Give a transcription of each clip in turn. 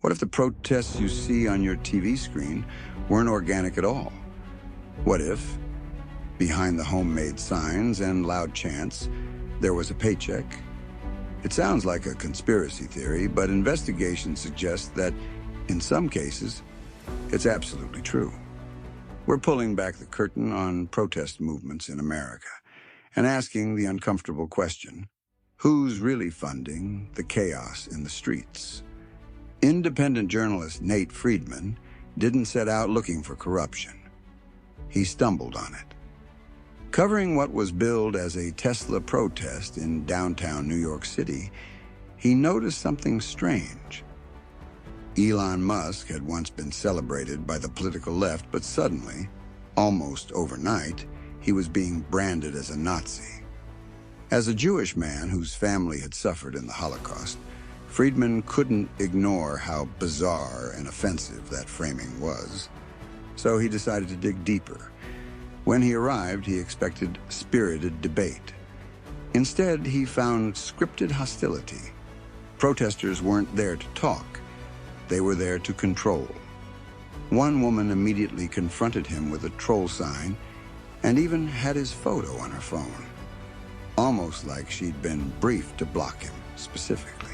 What if the protests you see on your TV screen weren't organic at all? What if, behind the homemade signs and loud chants, there was a paycheck? It sounds like a conspiracy theory, but investigation suggests that, in some cases, it's absolutely true. We're pulling back the curtain on protest movements in America and asking the uncomfortable question, who's really funding the chaos in the streets? Independent journalist Nate Friedman didn't set out looking for corruption. He stumbled on it. Covering what was billed as a Tesla protest in downtown New York City, he noticed something strange. Elon Musk had once been celebrated by the political left, but suddenly, almost overnight, he was being branded as a Nazi. As a Jewish man whose family had suffered in the Holocaust, Friedman couldn't ignore how bizarre and offensive that framing was. So he decided to dig deeper. When he arrived, he expected spirited debate. Instead, he found scripted hostility. Protesters weren't there to talk. They were there to control. One woman immediately confronted him with a troll sign and even had his photo on her phone, almost like she'd been briefed to block him specifically.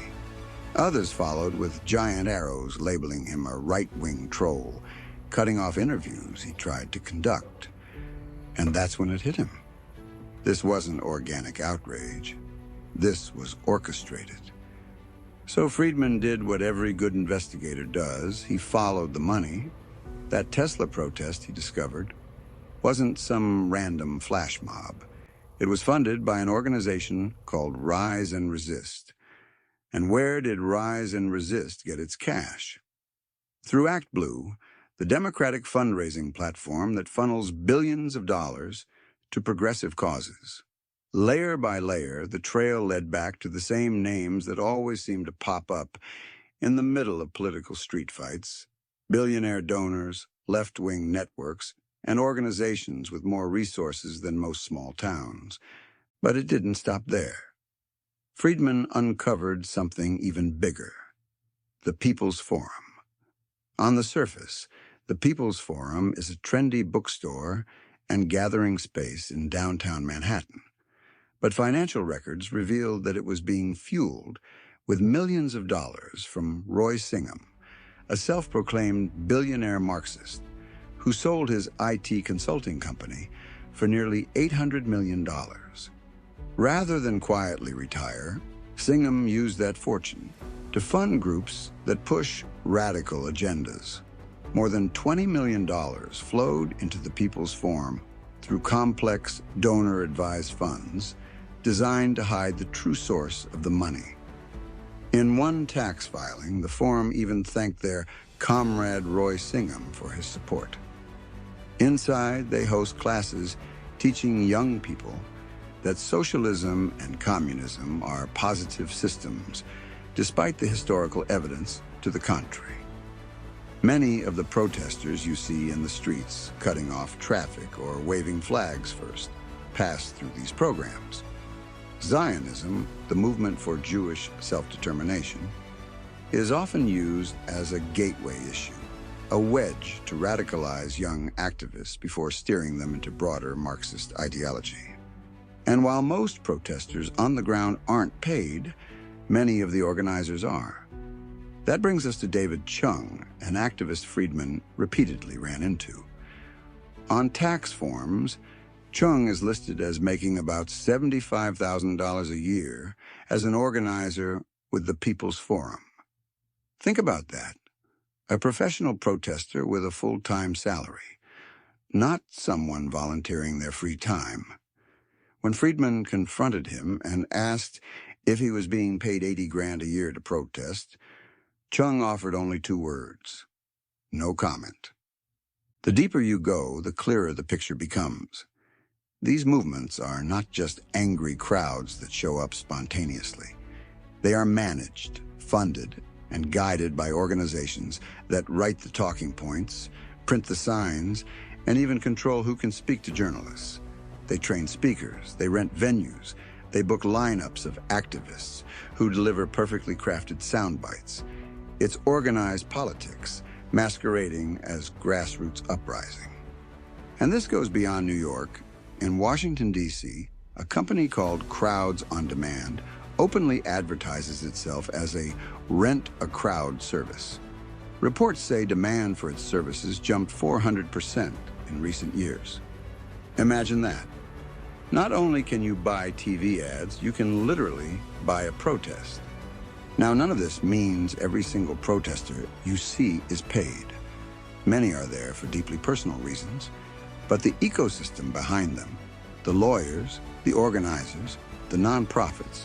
Others followed with giant arrows labeling him a right-wing troll, cutting off interviews he tried to conduct. And that's when it hit him. This wasn't organic outrage. This was orchestrated. So Friedman did what every good investigator does. He followed the money. That Tesla protest, he discovered, wasn't some random flash mob. It was funded by an organization called Rise and Resist. And where did Rise and Resist get its cash? Through ActBlue, the democratic fundraising platform that funnels billions of dollars to progressive causes. Layer by layer, the trail led back to the same names that always seem to pop up in the middle of political street fights: billionaire donors, left-wing networks, and organizations with more resources than most small towns. But it didn't stop there. Friedman uncovered something even bigger: the People's Forum. On the surface, the People's Forum is a trendy bookstore and gathering space in downtown Manhattan. But financial records revealed that it was being fueled with millions of dollars from Roy Singham, a self-proclaimed billionaire Marxist who sold his IT consulting company for nearly $800 million. Rather than quietly retire, Singham used that fortune to fund groups that push radical agendas. More than $20 million flowed into the People's Forum through complex donor-advised funds designed to hide the true source of the money. In one tax filing, the Forum even thanked their comrade Roy Singham for his support. Inside, they host classes teaching young people that socialism and communism are positive systems, despite the historical evidence to the contrary. Many of the protesters you see in the streets cutting off traffic or waving flags first pass through these programs. Zionism, the movement for Jewish self-determination, is often used as a gateway issue, a wedge to radicalize young activists before steering them into broader Marxist ideology. And while most protesters on the ground aren't paid, many of the organizers are. That brings us to David Chung, an activist Friedman repeatedly ran into. On tax forms, Chung is listed as making about $75,000 a year as an organizer with the People's Forum. Think about that. A professional protester with a full-time salary, not someone volunteering their free time. When Friedman confronted him and asked if he was being paid $80,000 a year to protest, Chung offered only 2 words: no comment. The deeper you go, the clearer the picture becomes. These movements are not just angry crowds that show up spontaneously. They are managed, funded, and guided by organizations that write the talking points, print the signs, and even control who can speak to journalists. They train speakers, they rent venues, they book lineups of activists who deliver perfectly crafted sound bites. It's organized politics, masquerading as grassroots uprising. And this goes beyond New York. In Washington, D.C., a company called Crowds on Demand openly advertises itself as a rent-a-crowd service. Reports say demand for its services jumped 400% in recent years. Imagine that. Not only can you buy TV ads, you can literally buy a protest. Now, none of this means every single protester you see is paid. Many are there for deeply personal reasons, but the ecosystem behind them, the lawyers, the organizers, the nonprofits,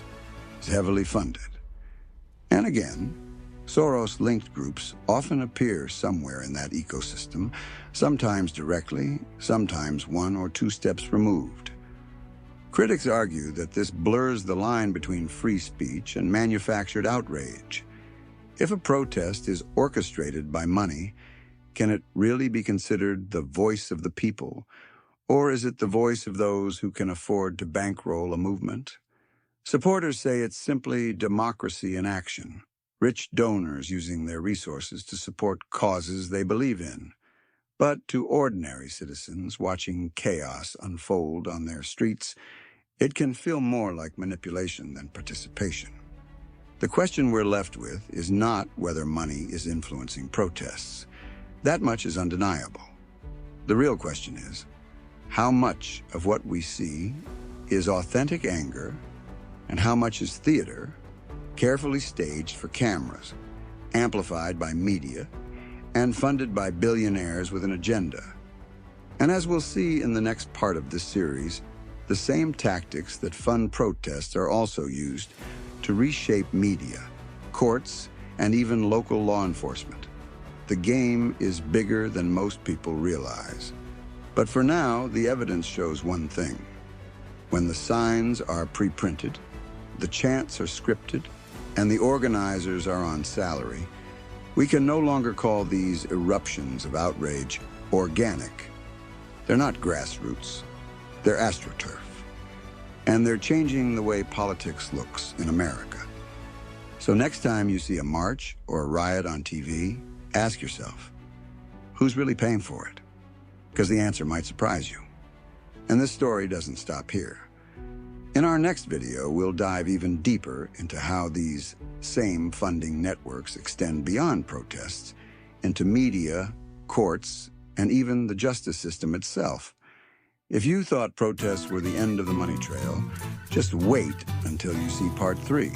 is heavily funded. And again, Soros-linked groups often appear somewhere in that ecosystem, sometimes directly, sometimes one or two steps removed. Critics argue that this blurs the line between free speech and manufactured outrage. If a protest is orchestrated by money, can it really be considered the voice of the people, or is it the voice of those who can afford to bankroll a movement? Supporters say it's simply democracy in action, rich donors using their resources to support causes they believe in. But to ordinary citizens watching chaos unfold on their streets, it can feel more like manipulation than participation. The question we're left with is not whether money is influencing protests. That much is undeniable. The real question is, how much of what we see is authentic anger, and how much is theater, carefully staged for cameras, amplified by media, and funded by billionaires with an agenda? And as we'll see in the next part of this series, the same tactics that fund protests are also used to reshape media, courts, and even local law enforcement. The game is bigger than most people realize. But for now, the evidence shows one thing. When the signs are pre-printed, the chants are scripted, and the organizers are on salary, we can no longer call these eruptions of outrage organic. They're not grassroots. They're astroturf. And they're changing the way politics looks in America. So next time you see a march or a riot on TV, ask yourself, who's really paying for it? Because the answer might surprise you. And this story doesn't stop here. In our next video, we'll dive even deeper into how these same funding networks extend beyond protests into media, courts, and even the justice system itself. If you thought protests were the end of the money trail, just wait until you see part 3.